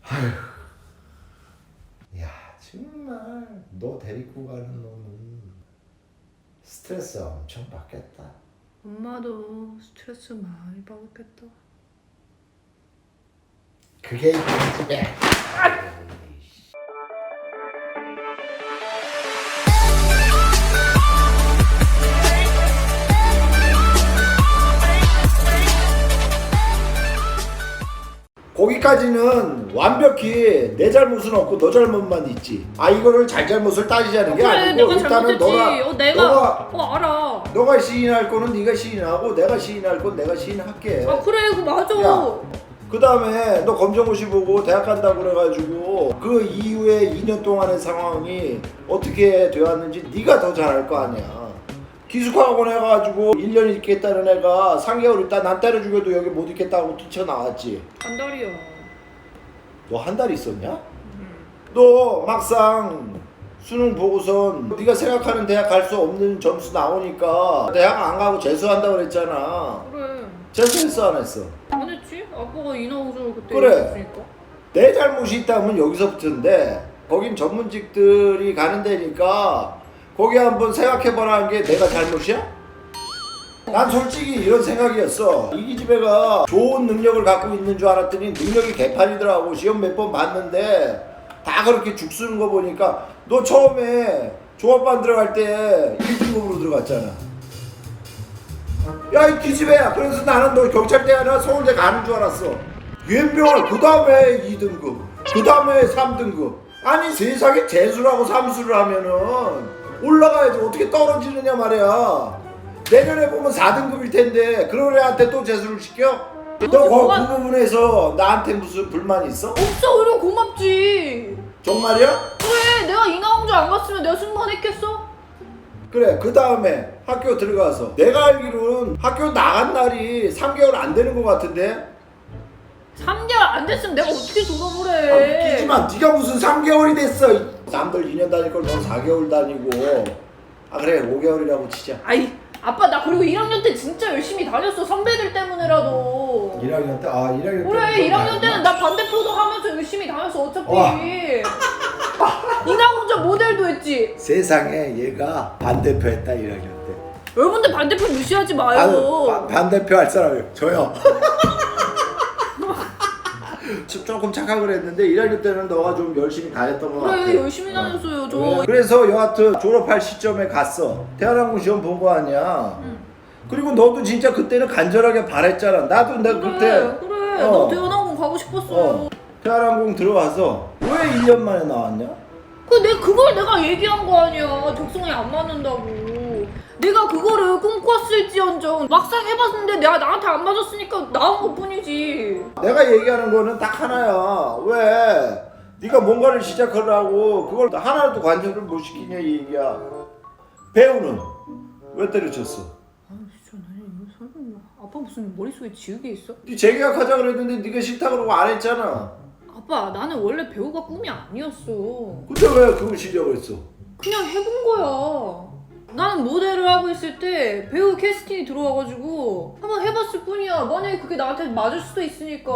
아휴, 야 정말 너 데리고 가는 놈은 스트레스 엄청 받겠다. 엄마도 스트레스 많이 받았겠다. 그게 이제 거기까지는 완벽히 내 잘못은 없고 너 잘못만 있지. 아 이거를 잘잘못을 따지자는 게 그래 아니고 내가 일단은 잘못했지. 너가 알아. 너가 시인할 거는 네가 시인하고 내가 시인할 건 내가 시인할게. 아 그래 그거 맞아. 야, 그 다음에 너 검정고시 보고 대학 간다고 그래가지고 그 이후에 2년 동안의 상황이 어떻게 되었는지 네가 더 잘할 거 아니야. 기숙학원 해가지고 1년 있겠다는 애가 3개월 있다 난 때려 죽여도 여기 못 있겠다고 뛰쳐나왔지. 한 달이야. 너 한 달 있었냐? 너 막상 수능 보고선 네가 생각하는 대학 갈 수 없는 점수 나오니까 대학 안 가고 재수한다고 그랬잖아. 그래. 재수했어 안 했어? 안 했지? 아빠가 인하우스 그때 그래. 얘기했으니까. 내 잘못이 있다면 여기서부터인데 거긴 전문직들이 가는 데니까 거기 한번 생각해보라는 게 내가 잘못이야? 난 솔직히 이런 생각이었어. 이 기집애가 좋은 능력을 갖고 있는 줄 알았더니 능력이 개판이더라고. 시험 몇 번 봤는데 다 그렇게 죽 쓰는 거 보니까 너 처음에 종합반 들어갈 때 1등급으로 들어갔잖아. 야 이 기집애야. 그래서 나는 너 경찰대 하나 서울대 가는 줄 알았어. 연병을 그 다음에 2등급 그 다음에 3등급. 아니 세상에 재수라고 삼수를 하면은 올라가야지. 어떻게 떨어지느냐 말이야. 내년에 보면 4등급일 텐데 그런 애한테 또 재수를 시켜? 너 그 부분에서 나한테 무슨 불만 있어? 없어. 오히려 고맙지. 정말이야? 그래 내가 인하공주 안 갔으면 내가 승무원했겠어? 그래 그 다음에 학교 들어가서 내가 알기로는 학교 나간 날이 3개월 안 되는 것 같은데? 3개월 안 됐으면 내가 어떻게 졸업을 해. 아, 웃기지만 네가 무슨 3개월이 됐어. 남들 2년 다닐 걸 넌 4개월 다니고. 아 그래 5개월이라고 치자. 아이 아빠 나 그리고 1학년 때 진짜 열심히 다녔어. 선배들 때문에라도. 1학년 때? 아 1학년 때 그래 1학년 때는 나 반대표도 하면서 열심히 다녔어. 어차피 인하공주 모델도 했지. 세상에 얘가 반대표 했다 1학년 때. 여러분들 반대표 무시하지 마요. 반대표 할 사람이 저요. 조금 착각을 했는데 1학년 때는 너가 좀 열심히 다녔던 것 같아. 그래 열심히 다녔어요 저. 그래서 여하튼 졸업할 시점에 갔어. 대한항공 시험 본 거 아니야. 그리고 너도 진짜 그때는 간절하게 바랬잖아. 나도 내가 그때 그래 너 대한항공 가고 싶었어. 대한항공 들어와서 왜 1년 만에 나왔냐? 그걸 내가 얘기한 거 아니야. 적성에 안 맞는다고. 내가 그거를 꿈꿨을지언정 막상 해봤는데 내가 나한테 안 맞았으니까 나온 것 뿐이지. 내가 얘기하는 거는 딱 하나야. 왜 네가 뭔가를 시작하려고 그걸 하나도 관여를 못 시키냐 이 얘기야. 배우는 왜 때려쳤어? 아 진짜 나는 설마 아빠 무슨 머릿속에 지우개 있어? 네 재계약하자 그랬는데 네가 싫다 그러고 안 했잖아. 아빠 나는 원래 배우가 꿈이 아니었어. 근데 왜 그걸 시작을 했어? 그냥 해본 거야. 나는 모델을 하고 있을 때 배우 캐스팅이 들어와가지고 한번 해봤을 뿐이야. 만약에 그게 나한테 맞을 수도 있으니까.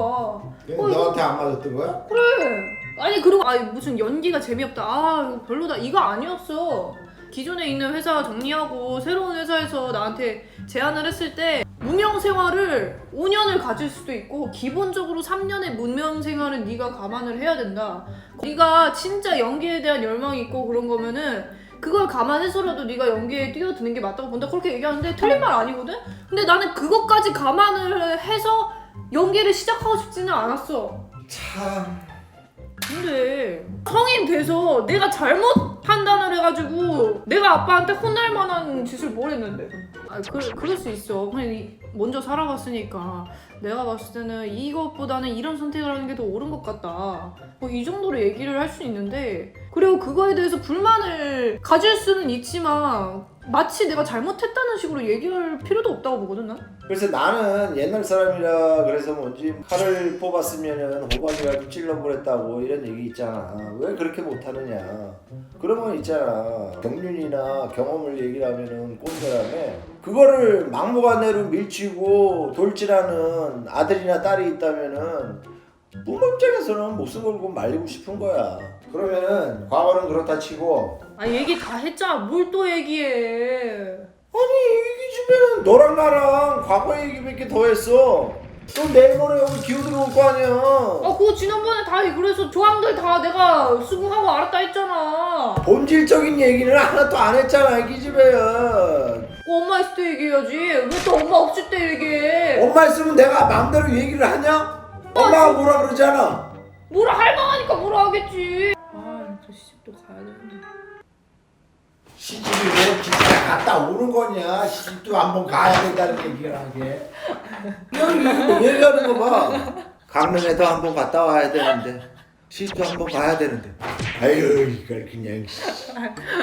너한테 안 맞았던 거야? 그래. 아니 그리고 무슨 연기가 재미없다. 이거 별로다. 이거 아니었어. 기존에 있는 회사 정리하고 새로운 회사에서 나한테 제안을 했을 때 무명 생활을 5년을 가질 수도 있고 기본적으로 3년의 무명 생활은 네가 감안을 해야 된다. 네가 진짜 연기에 대한 열망이 있고 그런 거면은 그걸 감안해서라도 네가 연기에 뛰어드는 게 맞다고 본다. 그렇게 얘기하는데 틀린 말 아니거든? 근데 나는 그것까지 감안을 해서 연기를 시작하고 싶지는 않았어. 참. 근데 성인 돼서 내가 잘못 판단을 해가지고 내가 아빠한테 혼날 만한 짓을 뭘 했는데. 그럴 수 있어. 그냥 먼저 살아봤으니까 내가 봤을 때는 이것보다는 이런 선택을 하는 게 더 옳은 것 같다. 뭐 이 정도로 얘기를 할 수 있는데, 그리고 그거에 대해서 불만을 가질 수는 있지만 마치 내가 잘못했다는 식으로 얘기할 필요도 없다고 보거든 난. 그래서 나는 옛날 사람이라 그래서 뭔지 칼을 뽑았으면은 호박이라도 찔러버렸다고 이런 얘기 있잖아. 왜 그렇게 못하느냐. 그런 건 있잖아. 경륜이나 경험을 얘기를 하면은 꼰대라며 그거를 막무가내로 밀치고 돌진하는 아들이나 딸이 있다면은 부모 입장에서는 목숨 걸고 말리고 싶은 거야. 그러면은 과거는 그렇다 치고 아 얘기 다 했잖아. 뭘 또 얘기해. 아니 이 집에는 너랑 나랑 과거 얘기밖에 더 했어. 또 내일 모레 여기 기후 들어올 거 아니야. 아 그거 지난번에 다 그래서 조항들 다 내가 수긍하고 알았다 했잖아. 본질적인 얘기는 하나도 안 했잖아 이 집에는. 엄마 있을 때 얘기해야지. 왜 또 엄마 없을 때 얘기해? 엄마 있으면 내가 마음대로 얘기를 하냐? 엄마가 뭐라 그러잖아. 뭐라 할 만하니까 뭐라 하겠지. 저 시집도 가야 되는데. 시집이 왜 진짜 갔다 오는 거냐? 시집도 한번 가야 된다는 얘기를 하게. 야, 얘기하는 거 봐. 강릉에도 한번 갔다 와야 되는데 시집도 한번 가야 되는데. 아유 이걸 그냥.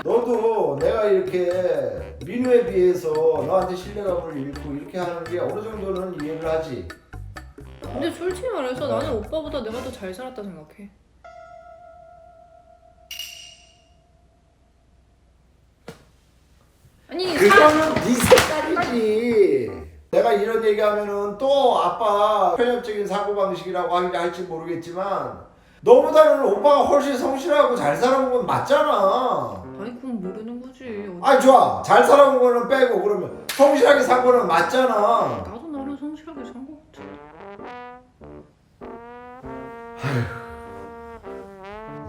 너도 내가 이렇게 민우에 비해서 너한테 신뢰감을 잃고 이렇게 하는 게 어느 정도는 이해를 하지. 근데 솔직히 말해서 나는 오빠보다 내가 더 잘 살았다 생각해. 아니 그거는 네 색깔이지. 내가 이런 얘기하면은 또 아빠 편협적인 사고방식이라고 할지 모르겠지만 너보다는 오빠가 훨씬 성실하고 잘 살아온 건 맞잖아. 아니 그건 모르는 거지. 아니 좋아. 잘 살아온 거는 빼고 그러면 성실하게 산 거는 맞잖아. 나도 나름 성실하게 산 거 같아.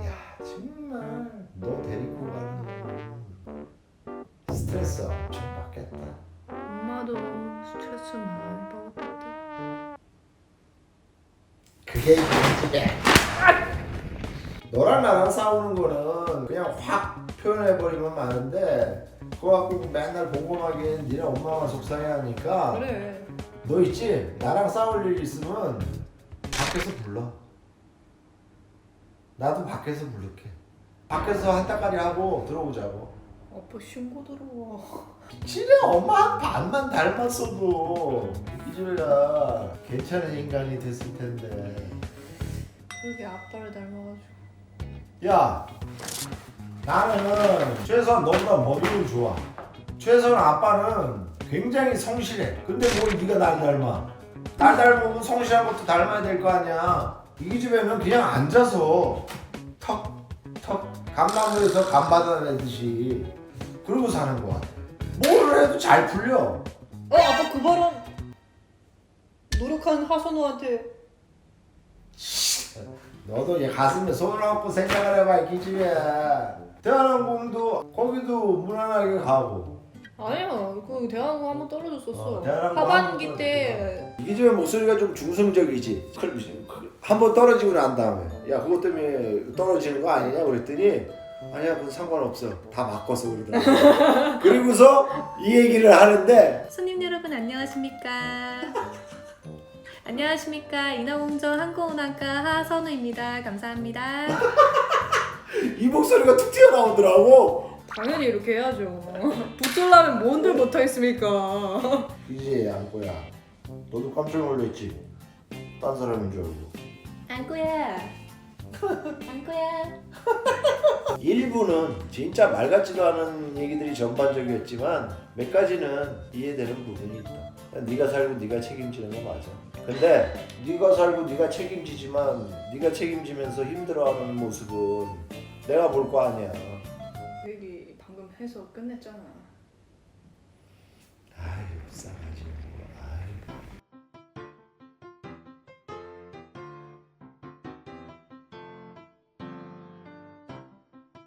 야 정말 너 데리고 가는 거 스트레스 엄청 받겠다. 엄마도 스트레스 많이 받았다. 그게 이제 너랑 나랑 싸우는 거는 그냥 확 표현해버리면 많은데 그거 갖고 맨날 곰곰하게 니네 엄마만 속상해하니까 그래. 너 있지? 나랑 싸울 일 있으면 밖에서 불러. 나도 밖에서 부를게. 밖에서 한따까리 하고 들어오자고. 아빠 신고 들어와. 진짜 엄마 반만 닮았어도 이 집애가 괜찮은 인간이 됐을 텐데. 그게 아빠를 닮아가지고. 야, 나는 최소한 너보다 머리는 좋아. 최소한 아빠는 굉장히 성실해. 근데 뭘 네가 날 닮아? 날 닮으면 성실한 것도 닮아야 될 거 아니야. 이 집에는 그냥 앉아서 턱 감나무에서 감 받아내듯이 그러고 사는 거 같아. 뭘 해도 잘 풀려. 아빠 그 발언 노력한 하선우한테. 너도 얘 가슴에 손을 얹고 생각을 해봐 이 기집애야. 대한항공도 거기도 무난하게 가고. 아니야 그 대학원 한번 떨어졌었어. 대학원 하반기 한번 때. 이 집의 목소리가 좀 중성적이지. 한번 떨어지고 난 다음에 야 그것 때문에 떨어지는 거 아니냐 그랬더니 아니야 그건 상관없어 다 바꿨어 그러더라고. 그리고서 이 얘기를 하는데 손님 여러분 안녕하십니까. 안녕하십니까. 인하공전 항공운항과 하선우입니다. 감사합니다. 이 목소리가 툭 튀어나오더라고. 당연히 이렇게 해야죠. 붙들라면 뭔들 못하겠습니까. 이제 안고야 너도 깜짝 놀랐지? 딴 사람인 줄 알고. 안구야. 안구야. 일부는 진짜 말 같지도 않은 얘기들이 전반적이었지만 몇 가지는 이해되는 부분이 있다. 네가 살고 네가 책임지는 거 맞아. 근데 네가 살고 네가 책임지지만 네가 책임지면서 힘들어하는 모습은 내가 볼 거 아니야. 그 얘기 방금 해서 끝냈잖아. 아유 싸가지.